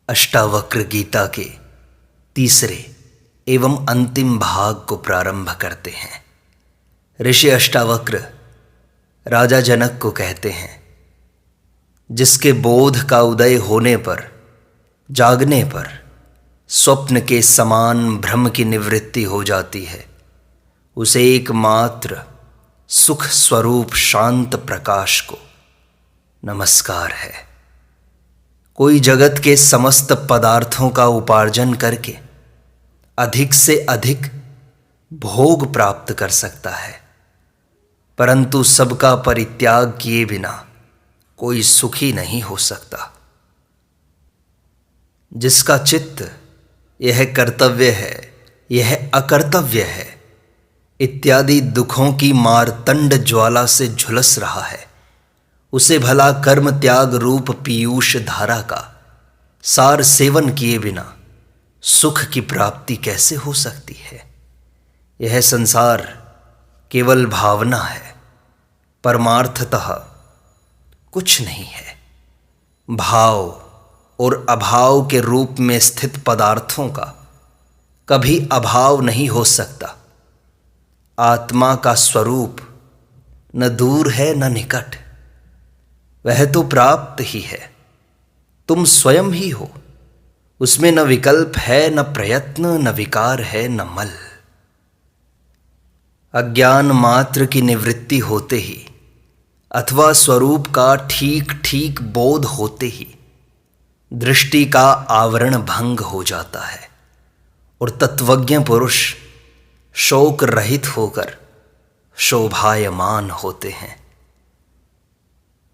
अष्टावक्र गीता के तीसरे एवं अंतिम भाग को प्रारंभ करते हैं। ऋषि अष्टावक्र राजा जनक को कहते हैं, जिसके बोध का उदय होने पर, जागने पर स्वप्न के समान भ्रम की निवृत्ति हो जाती है, उसे एकमात्र सुख स्वरूप शांत प्रकाश को नमस्कार है। कोई जगत के समस्त पदार्थों का उपार्जन करके अधिक से अधिक भोग प्राप्त कर सकता है, परंतु सबका परित्याग किए बिना कोई सुखी नहीं हो सकता। जिसका चित्त यह कर्तव्य है, यह अकर्तव्य है इत्यादि दुखों की मारतंड ज्वाला से झुलस रहा है, उसे भला कर्म त्याग रूप पीयूष धारा का सार सेवन किए बिना सुख की प्राप्ति कैसे हो सकती है। यह संसार केवल भावना है, परमार्थतः कुछ नहीं है। भाव और अभाव के रूप में स्थित पदार्थों का कभी अभाव नहीं हो सकता। आत्मा का स्वरूप न दूर है न निकट, वह तो प्राप्त ही है। तुम स्वयं ही हो, उसमें न विकल्प है, न प्रयत्न, न विकार है, न मल। अज्ञान मात्र की निवृत्ति होते ही अथवा स्वरूप का ठीक ठीक बोध होते ही दृष्टि का आवरण भंग हो जाता है और तत्वज्ञ पुरुष शोक रहित होकर शोभायमान होते हैं।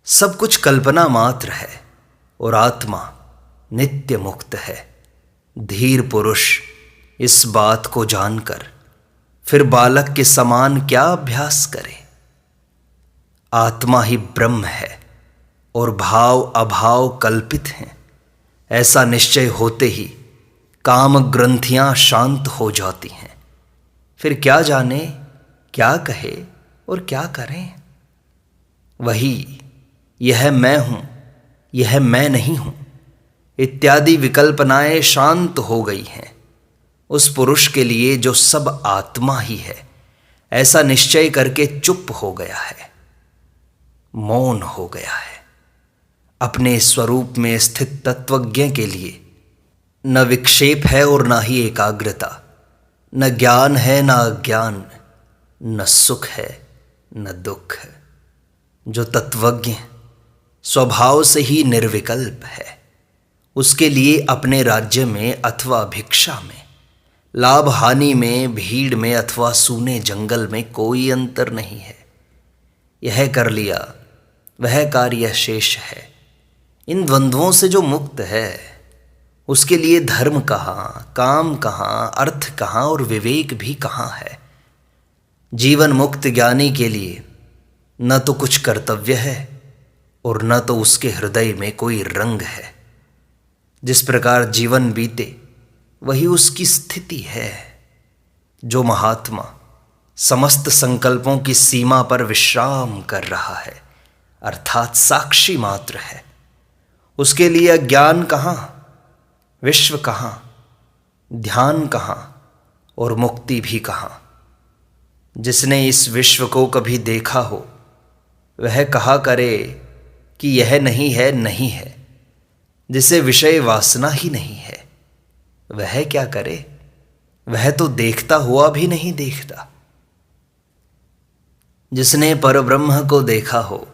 सब कुछ कल्पना मात्र है और आत्मा नित्य मुक्त है। धीर पुरुष इस बात को जानकर फिर बालक के समान क्या अभ्यास करे। आत्मा ही ब्रह्म है और भाव अभाव कल्पित हैं, ऐसा निश्चय होते ही काम ग्रंथियां शांत हो जाती हैं। फिर क्या जाने, क्या कहे और क्या करें। वही यह मैं हूं, यह मैं नहीं हूं इत्यादि विकल्पनाएं शांत हो गई हैं उस पुरुष के लिए जो सब आत्मा ही है, ऐसा निश्चय करके चुप हो गया है, मौन हो गया है। अपने स्वरूप में स्थित तत्वज्ञ के लिए न विक्षेप है और न ही एकाग्रता, न ज्ञान है न अज्ञान, न सुख है न दुख। जो तत्वज्ञ स्वभाव से ही निर्विकल्प है, उसके लिए अपने राज्य में अथवा भिक्षा में, लाभ हानि में, भीड़ में अथवा सूने जंगल में कोई अंतर नहीं है। यह कर लिया वह कार्य शेष है। इन द्वंद्वों से जो मुक्त है उसके लिए धर्म कहाँ, काम कहाँ, अर्थ कहाँ और विवेक भी कहाँ है। जीवन मुक्त ज्ञानी के लिए न तो कुछ कर्तव्य है और न तो उसके हृदय में कोई रंग है। जिस प्रकार जीवन बीते वही उसकी स्थिति है। जो महात्मा समस्त संकल्पों की सीमा पर विश्राम कर रहा है, अर्थात साक्षी मात्र है, उसके लिए अज्ञान कहाँ, विश्व कहाँ, ध्यान कहाँ और मुक्ति भी कहाँ। जिसने इस विश्व को कभी देखा हो वह कहा करे कि यह नहीं है, नहीं है। जिसे विषय वासना ही नहीं है वह क्या करे, वह तो देखता हुआ भी नहीं देखता। जिसने परब्रह्म को देखा हो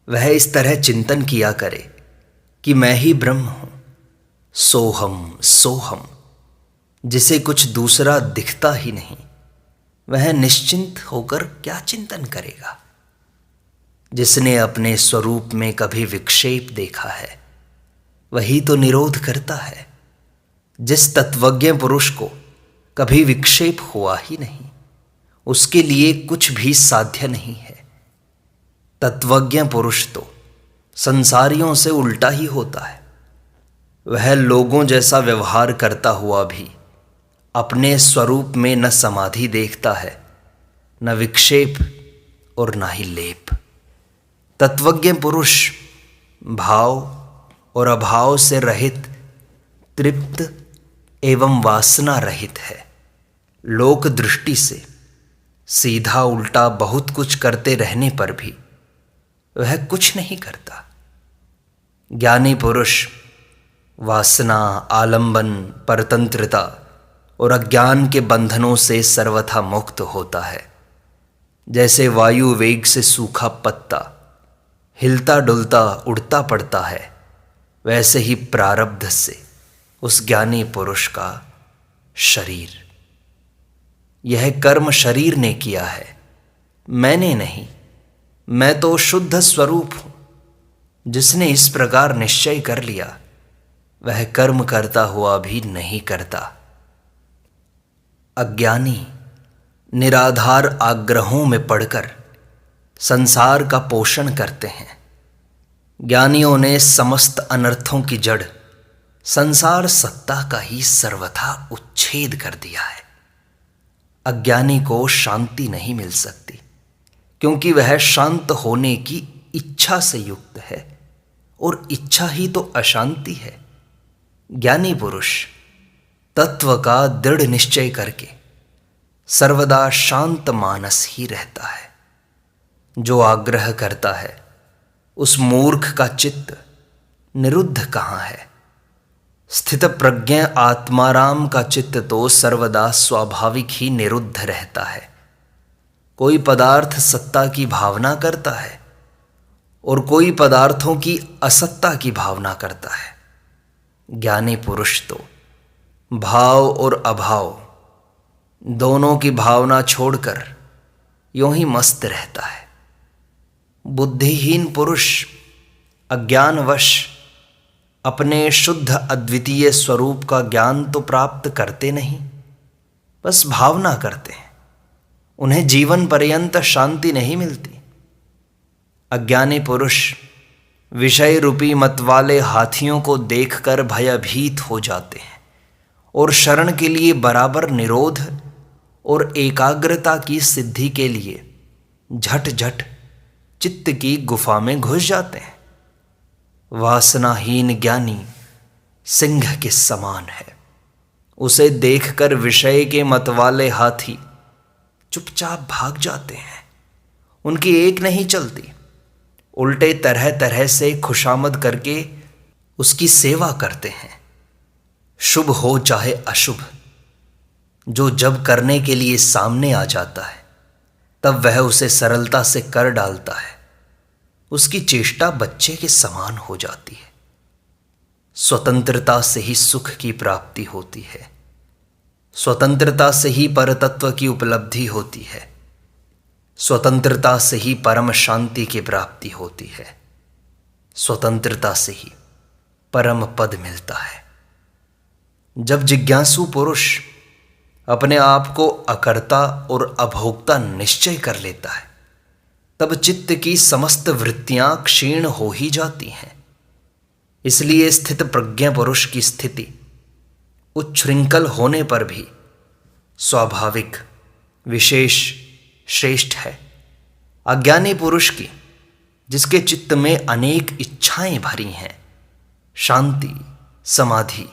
वह इस तरह चिंतन किया करे कि मैं ही ब्रह्म हूं, सोहम सोहम। जिसे कुछ दूसरा दिखता ही नहीं वह निश्चिंत होकर क्या चिंतन करेगा। जिसने अपने स्वरूप में कभी विक्षेप देखा है वही तो निरोध करता है। जिस तत्वज्ञ पुरुष को कभी विक्षेप हुआ ही नहीं उसके लिए कुछ भी साध्य नहीं है। तत्वज्ञ पुरुष तो संसारियों से उल्टा ही होता है। वह लोगों जैसा व्यवहार करता हुआ भी अपने स्वरूप में न समाधि देखता है, न विक्षेप और न ही लेप। तत्वज्ञ पुरुष भाव और अभाव से रहित तृप्त एवं वासना रहित है। लोक दृष्टि से सीधा उल्टा बहुत कुछ करते रहने पर भी वह कुछ नहीं करता। ज्ञानी पुरुष वासना, आलंबन, परतंत्रता और अज्ञान के बंधनों से सर्वथा मुक्त होता है। जैसे वायु वेग से सूखा पत्ता हिलता डुलता उड़ता पड़ता है, वैसे ही प्रारब्ध से उस ज्ञानी पुरुष का शरीर। यह कर्म शरीर ने किया है, मैंने नहीं। मैं तो शुद्ध स्वरूप हूं। जिसने इस प्रकार निश्चय कर लिया वह कर्म करता हुआ भी नहीं करता। अज्ञानी निराधार आग्रहों में पड़कर संसार का पोषण करते हैं। ज्ञानियों ने समस्त अनर्थों की जड़ संसार सत्ता का ही सर्वथा उच्छेद कर दिया है। अज्ञानी को शांति नहीं मिल सकती, क्योंकि वह शांत होने की इच्छा से युक्त है, और इच्छा ही तो अशांति है। ज्ञानी पुरुष तत्व का दृढ़ निश्चय करके सर्वदा शांत मानस ही रहता है। जो आग्रह करता है उस मूर्ख का चित्त निरुद्ध कहाँ है। स्थित प्रज्ञ आत्माराम का चित्त तो सर्वदा स्वाभाविक ही निरुद्ध रहता है। कोई पदार्थ सत्ता की भावना करता है और कोई पदार्थों की असत्ता की भावना करता है। ज्ञानी पुरुष तो भाव और अभाव दोनों की भावना छोड़कर यूं ही मस्त रहता है। बुद्धिहीन पुरुष अज्ञानवश अपने शुद्ध अद्वितीय स्वरूप का ज्ञान तो प्राप्त करते नहीं, बस भावना करते हैं। उन्हें जीवन पर्यंत शांति नहीं मिलती। अज्ञानी पुरुष विषय रूपी मत वाले हाथियों को देखकर भयभीत हो जाते हैं और शरण के लिए बराबर निरोध और एकाग्रता की सिद्धि के लिए झट झट चित्त की गुफा में घुस जाते हैं। वासनाहीन ज्ञानी सिंह के समान है। उसे देखकर विषय के मत वाले हाथी चुपचाप भाग जाते हैं। उनकी एक नहीं चलती, उल्टे तरह तरह से खुशामद करके उसकी सेवा करते हैं। शुभ हो चाहे अशुभ, जो जब करने के लिए सामने आ जाता है तब वह उसे सरलता से कर डालता है। उसकी चेष्टा बच्चे के समान हो जाती है। स्वतंत्रता से ही सुख की प्राप्ति होती है। स्वतंत्रता से ही परतत्व की उपलब्धि होती है। स्वतंत्रता से ही परम शांति की प्राप्ति होती है। स्वतंत्रता से ही परम पद मिलता है। जब जिज्ञासु पुरुष अपने आप को अकर्ता और अभोक्ता निश्चय कर लेता है तब चित्त की समस्त वृत्तियां क्षीण हो ही जाती हैं। इसलिए स्थित प्रज्ञ पुरुष की स्थिति उच्छृंखल होने पर भी स्वाभाविक, विशेष, श्रेष्ठ है। अज्ञानी पुरुष की, जिसके चित्त में अनेक इच्छाएं भरी हैं, शांति, समाधि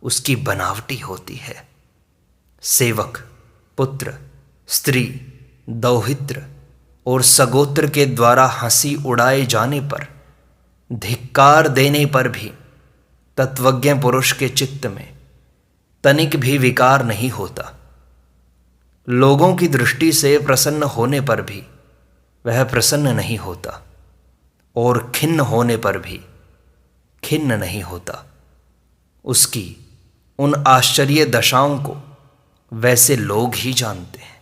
उसकी बनावटी होती है। सेवक, पुत्र, स्त्री, दौहित्र और सगोत्र के द्वारा हंसी उड़ाए जाने पर, धिक्कार देने पर भी तत्वज्ञ पुरुष के चित्त में तनिक भी विकार नहीं होता। लोगों की दृष्टि से प्रसन्न होने पर भी वह प्रसन्न नहीं होता और खिन्न होने पर भी खिन्न नहीं होता। उसकी उन आश्चर्य दशाओं को वैसे लोग ही जानते हैं।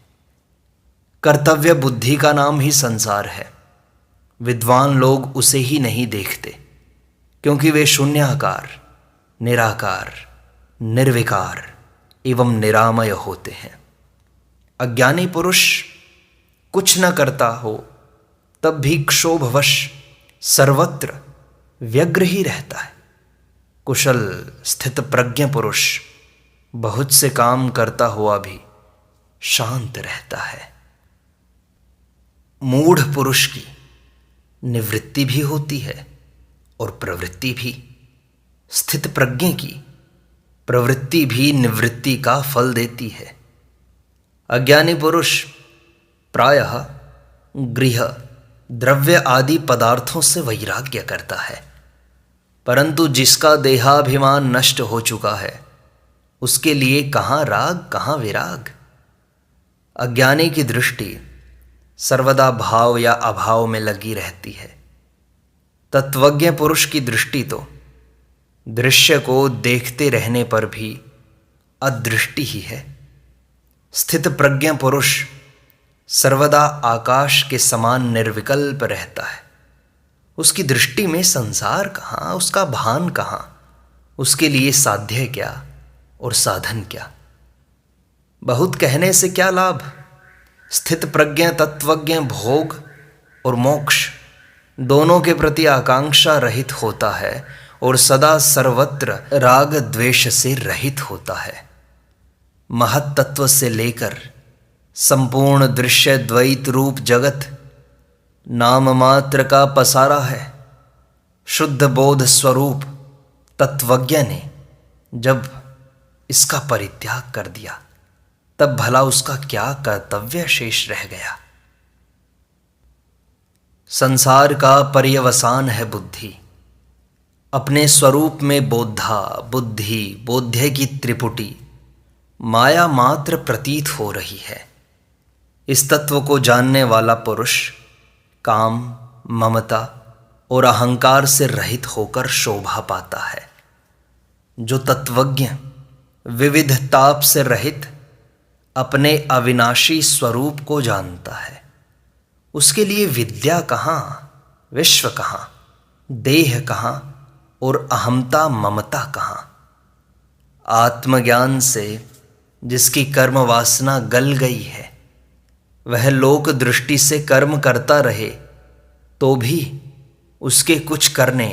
कर्तव्य बुद्धि का नाम ही संसार है। विद्वान लोग उसे ही नहीं देखते, क्योंकि वे शून्याकार, निराकार, निर्विकार एवं निरामय होते हैं। अज्ञानी पुरुष कुछ न करता हो तब भी क्षोभवश सर्वत्र व्यग्र ही रहता है। कुशल स्थित प्रज्ञ पुरुष बहुत से काम करता हुआ भी शांत रहता है। मूढ़ पुरुष की निवृत्ति भी होती है और प्रवृत्ति भी। स्थित प्रज्ञ की प्रवृत्ति भी निवृत्ति का फल देती है। अज्ञानी पुरुष प्रायः गृह, द्रव्य आदि पदार्थों से वैराग्य करता है, परंतु जिसका देहाभिमान नष्ट हो चुका है उसके लिए कहाँ राग कहाँ विराग। अज्ञानी की दृष्टि सर्वदा भाव या अभाव में लगी रहती है। तत्वज्ञ पुरुष की दृष्टि तो दृश्य को देखते रहने पर भी अदृष्टि ही है। स्थित प्रज्ञ पुरुष सर्वदा आकाश के समान निर्विकल्प रहता है। उसकी दृष्टि में संसार कहाँ, उसका भान कहाँ, उसके लिए साध्य क्या और साधन क्या। बहुत कहने से क्या लाभ। स्थित प्रज्ञ तत्वज्ञ भोग और मोक्ष दोनों के प्रति आकांक्षा रहित होता है और सदा सर्वत्र राग द्वेष से रहित होता है। महत तत्व से लेकर संपूर्ण दृश्य द्वैत रूप जगत नाम मात्र का पसारा है। शुद्ध बोध स्वरूप तत्वज्ञ ने जब इसका परित्याग कर दिया तब भला उसका क्या कर्तव्य शेष रह गया। संसार का पर्यवसान है बुद्धि। अपने स्वरूप में बोधा, बुद्धि, बोध्य की त्रिपुटी माया मात्र प्रतीत हो रही है। इस तत्व को जानने वाला पुरुष काम, ममता और अहंकार से रहित होकर शोभा पाता है। जो तत्वज्ञ विविध ताप से रहित अपने अविनाशी स्वरूप को जानता है उसके लिए विद्या कहाँ, विश्व कहाँ, देह कहाँ और अहमता ममता कहाँ। आत्मज्ञान से जिसकी कर्म वासना गल गई है वह लोक दृष्टि से कर्म करता रहे तो भी उसके कुछ करने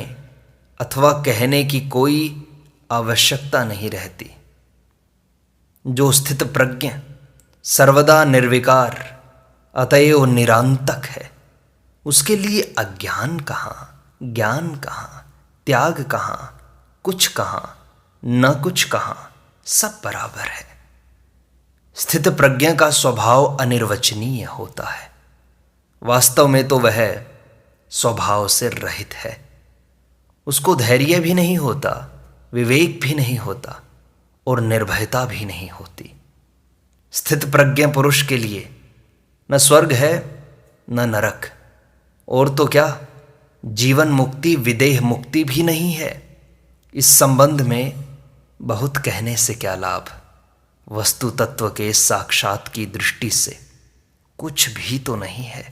अथवा कहने की कोई आवश्यकता नहीं रहती। जो स्थित प्रज्ञ सर्वदा निर्विकार अतएव निरांतक है उसके लिए अज्ञान कहाँ, ज्ञान कहाँ, त्याग कहाँ, कुछ कहाँ, न कुछ कहाँ, सब बराबर है। स्थित प्रज्ञा का स्वभाव अनिर्वचनीय होता है। वास्तव में तो वह स्वभाव से रहित है। उसको धैर्य भी नहीं होता, विवेक भी नहीं होता और निर्भयता भी नहीं होती। स्थित प्रज्ञ पुरुष के लिए न स्वर्ग है न नरक, और तो क्या जीवन मुक्ति विदेह मुक्ति भी नहीं है। इस संबंध में बहुत कहने से क्या लाभ। वस्तु तत्व के साक्षात की दृष्टि से कुछ भी तो नहीं है।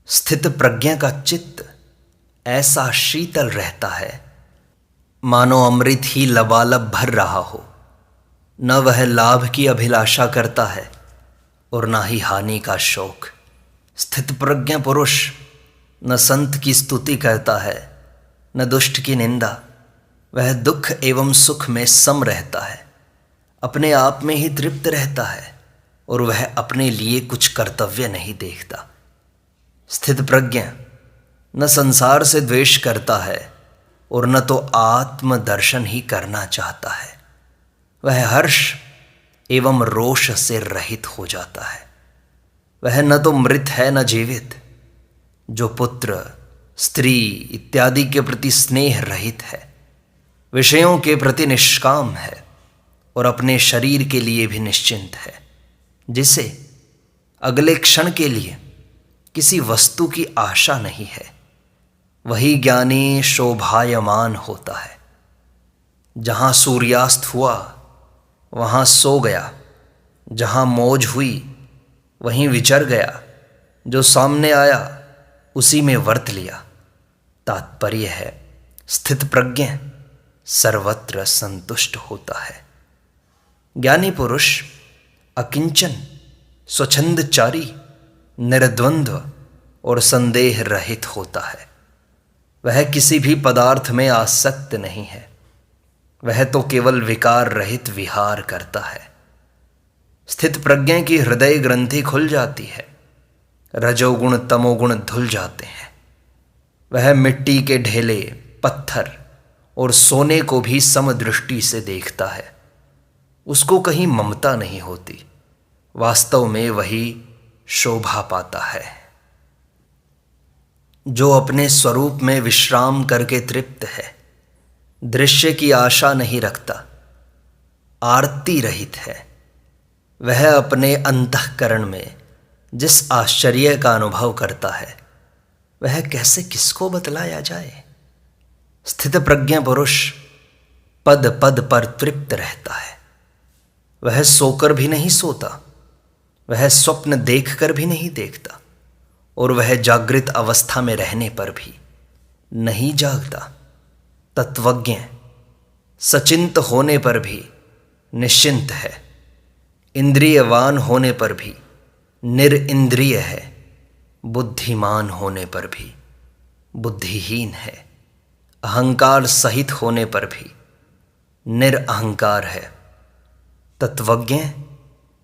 स्थित प्रज्ञा का चित्त ऐसा शीतल रहता है मानो अमृत ही लबालब भर रहा हो। न वह लाभ की अभिलाषा करता है और न ही हानि का शोक। स्थित प्रज्ञ पुरुष न संत की स्तुति करता है न दुष्ट की निंदा। वह दुख एवं सुख में सम रहता है, अपने आप में ही तृप्त रहता है और वह अपने लिए कुछ कर्तव्य नहीं देखता। स्थित प्रज्ञ न संसार से द्वेष करता है और न तो आत्म दर्शन ही करना चाहता है। वह हर्ष एवं रोष से रहित हो जाता है। वह न तो मृत है न जीवित। जो पुत्र, स्त्री इत्यादि के प्रति स्नेह रहित है, विषयों के प्रति निष्काम है और अपने शरीर के लिए भी निश्चिंत है, जिसे अगले क्षण के लिए किसी वस्तु की आशा नहीं है, वही ज्ञानी शोभायमान होता है। जहाँ सूर्यास्त हुआ वहाँ सो गया, जहाँ मौज हुई वहीं विचर गया, जो सामने आया उसी में वर्त लिया। तात्पर्य है स्थित प्रज्ञ सर्वत्र संतुष्ट होता है। ज्ञानी पुरुष अकिंचन, स्वच्छंदचारी, निर्द्वंद्व और संदेह रहित होता है। वह किसी भी पदार्थ में आसक्त नहीं है। वह तो केवल विकार रहित विहार करता है। स्थित प्रज्ञा की हृदय ग्रंथि खुल जाती है। रजोगुण तमोगुण धुल जाते हैं। वह मिट्टी के ढेले, पत्थर और सोने को भी समदृष्टि से देखता है। उसको कहीं ममता नहीं होती, वास्तव में वही शोभा पाता है। जो अपने स्वरूप में विश्राम करके तृप्त है, दृश्य की आशा नहीं रखता, आरती रहित है, वह अपने अंतःकरण में जिस आश्चर्य का अनुभव करता है, वह कैसे किसको बतलाया जाए। स्थित प्रज्ञ पुरुष पद पद पर तृप्त रहता है। वह सोकर भी नहीं सोता, वह स्वप्न देखकर भी नहीं देखता, और वह जागृत अवस्था में रहने पर भी नहीं जागता। तत्वज्ञ सचिंत होने पर भी निश्चिंत है, इंद्रियवान होने पर भी निरिंद्रिय है, बुद्धिमान होने पर भी बुद्धिहीन है, अहंकार सहित होने पर भी निरअहंकार है। तत्वज्ञ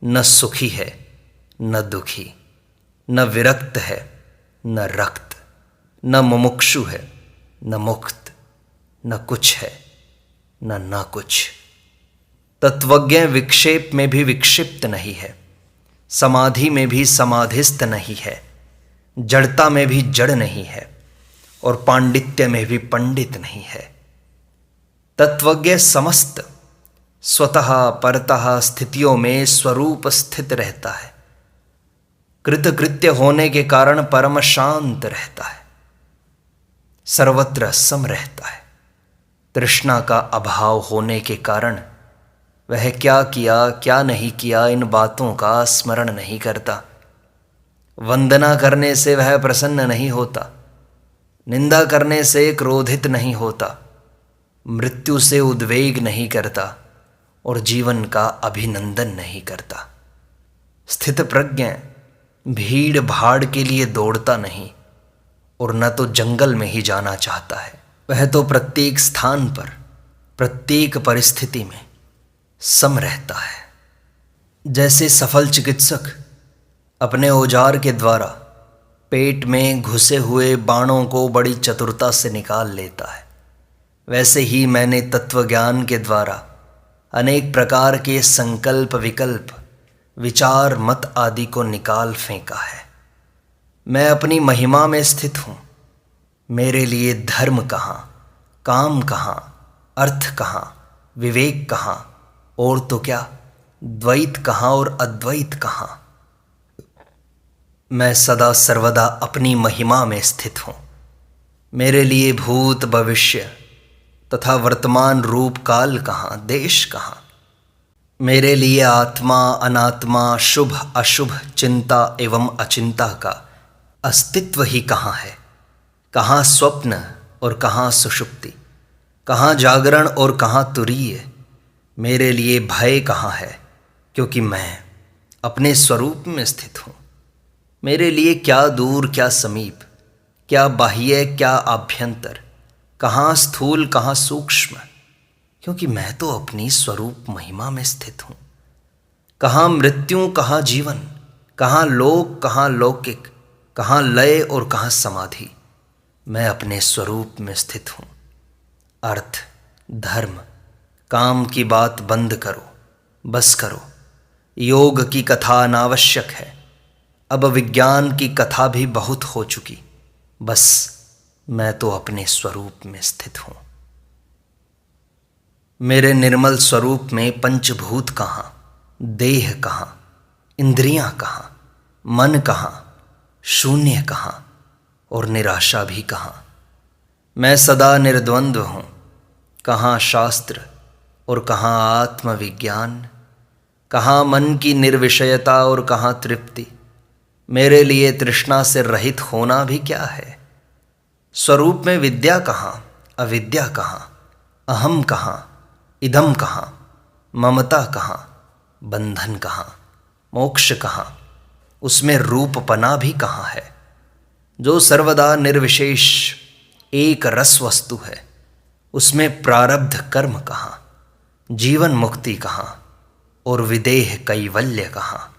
न सुखी है न दुखी, न विरक्त है न रक्त, न मुमुक्षु है न मुक्त, न कुछ है न कुछ। तत्वज्ञ विक्षेप में भी विक्षिप्त नहीं है, समाधि में भी समाधिस्थ नहीं है, जड़ता में भी जड़ नहीं है, और पांडित्य में भी पंडित नहीं है। तत्वज्ञ समस्त स्वतः परतः स्थितियों में स्वरूप स्थित रहता है। कृतकृत्य होने के कारण परम शांत रहता है, सर्वत्र सम रहता है। तृष्णा का अभाव होने के कारण वह क्या किया क्या नहीं किया इन बातों का स्मरण नहीं करता। वंदना करने से वह प्रसन्न नहीं होता, निंदा करने से क्रोधित नहीं होता, मृत्यु से उद्वेग नहीं करता, और जीवन का अभिनंदन नहीं करता। स्थित प्रज्ञ भीड़ भाड़ के लिए दौड़ता नहीं, और न तो जंगल में ही जाना चाहता है। वह तो प्रत्येक स्थान पर प्रत्येक परिस्थिति में सम रहता है। जैसे सफल चिकित्सक अपने औजार के द्वारा पेट में घुसे हुए बाणों को बड़ी चतुरता से निकाल लेता है, वैसे ही मैंने तत्वज्ञान के द्वारा अनेक प्रकार के संकल्प विकल्प विचार मत आदि को निकाल फेंका है। मैं अपनी महिमा में स्थित हूँ। मेरे लिए धर्म कहाँ, काम कहाँ, अर्थ कहाँ, विवेक कहाँ, और तो क्या द्वैत कहाँ और अद्वैत कहाँ। मैं सदा सर्वदा अपनी महिमा में स्थित हूँ। मेरे लिए भूत भविष्य तथा वर्तमान रूप काल कहाँ, देश कहाँ। मेरे लिए आत्मा अनात्मा, शुभ अशुभ, चिंता एवं अचिंता का अस्तित्व ही कहाँ है। कहाँ स्वप्न और कहाँ सुषुप्ति, कहाँ जागरण और कहाँ तुरीय। मेरे लिए भय कहाँ है, क्योंकि मैं अपने स्वरूप में स्थित हूँ। मेरे लिए क्या दूर क्या समीप, क्या बाह्य क्या आभ्यंतर, कहाँ स्थूल कहाँ सूक्ष्म, क्योंकि मैं तो अपनी स्वरूप महिमा में स्थित हूँ। कहाँ मृत्यु कहाँ जीवन, कहाँ लोक कहाँ लौकिक, कहाँ लय और कहाँ समाधि। मैं अपने स्वरूप में स्थित हूँ। अर्थ धर्म काम की बात बंद करो, बस करो। योग की कथा अनावश्यक है। अब विज्ञान की कथा भी बहुत हो चुकी। बस मैं तो अपने स्वरूप में स्थित हूँ। मेरे निर्मल स्वरूप में पंचभूत कहाँ, देह कहाँ, इंद्रियां कहाँ, मन कहाँ, शून्य कहाँ और निराशा भी कहाँ। मैं सदा निर्द्वंद्व हूँ। कहाँ शास्त्र और कहाँ आत्मविज्ञान, कहाँ मन की निर्विषयता और कहाँ तृप्ति। मेरे लिए तृष्णा से रहित होना भी क्या है। स्वरूप में विद्या कहाँ, अविद्या कहाँ, अहम कहाँ, इदम कहाँ, ममता कहाँ, बंधन कहाँ, मोक्ष कहाँ। उसमें रूपपना भी कहाँ है। जो सर्वदा निर्विशेष एक रस वस्तु है, उसमें प्रारब्ध कर्म कहाँ, जीवन मुक्ति कहाँ और विदेह कैवल्य कहाँ।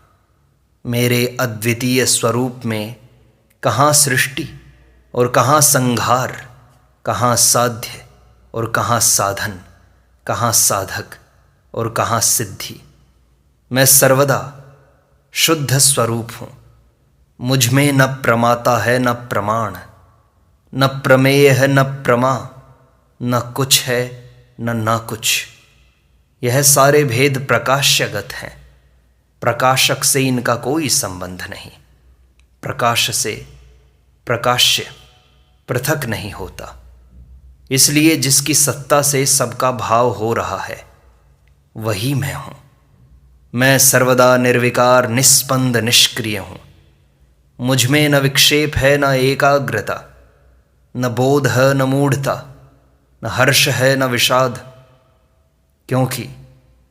मेरे अद्वितीय स्वरूप में कहाँ सृष्टि और कहाँ संहार, कहाँ साध्य और कहाँ साधन, कहाँ साधक और कहाँ सिद्धि। मैं सर्वदा शुद्ध स्वरूप हूँ। मुझ में न प्रमाता है न प्रमाण, न प्रमेय है न प्रमा, न कुछ है न कुछ। यह सारे भेद प्रकाश्यगत हैं। प्रकाशक से इनका कोई संबंध नहीं। प्रकाश से प्रकाश्य पृथक नहीं होता। इसलिए जिसकी सत्ता से सबका भाव हो रहा है वही मैं हूँ। मैं सर्वदा निर्विकार, निस्पंद, निष्क्रिय हूँ। मुझ में न विक्षेप है न एकाग्रता, न बोध है न मूढ़ता, न हर्ष है न विषाद, क्योंकि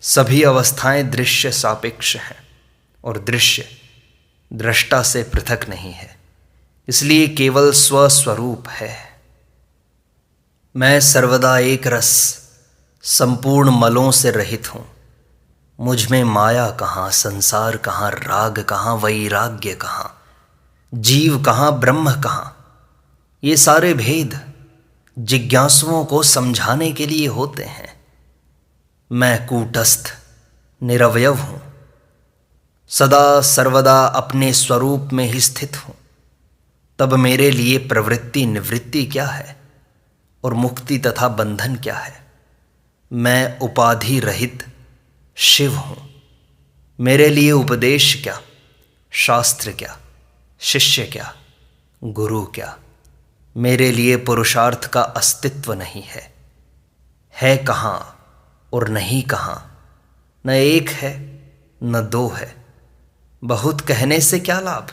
सभी अवस्थाएं दृश्य सापेक्ष हैं और दृश्य दृष्टा से पृथक नहीं है। इसलिए केवल स्वस्वरूप है। मैं सर्वदा एक रस, संपूर्ण मलों से रहित हूँ। मुझ में माया कहाँ, संसार कहाँ, राग कहाँ, वैराग्य कहाँ, जीव कहाँ, ब्रह्म कहाँ। ये सारे भेद जिज्ञासुओं को समझाने के लिए होते हैं। मैं कूटस्थ निरवयव हूँ, सदा सर्वदा अपने स्वरूप में ही स्थित हूँ। तब मेरे लिए प्रवृत्ति निवृत्ति क्या है और मुक्ति तथा बंधन क्या है। मैं उपाधि रहित शिव हूँ। मेरे लिए उपदेश क्या, शास्त्र क्या, शिष्य क्या, गुरु क्या। मेरे लिए पुरुषार्थ का अस्तित्व नहीं है कहाँ और नहीं कहाँ। न एक है न दो है। बहुत कहने से क्या लाभ।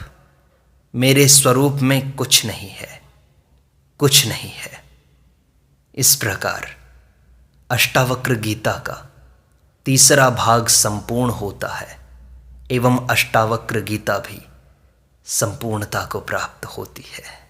मेरे स्वरूप में कुछ नहीं है, कुछ नहीं है। इस प्रकार अष्टावक्र गीता का तीसरा भाग संपूर्ण होता है एवं अष्टावक्र गीता भी संपूर्णता को प्राप्त होती है।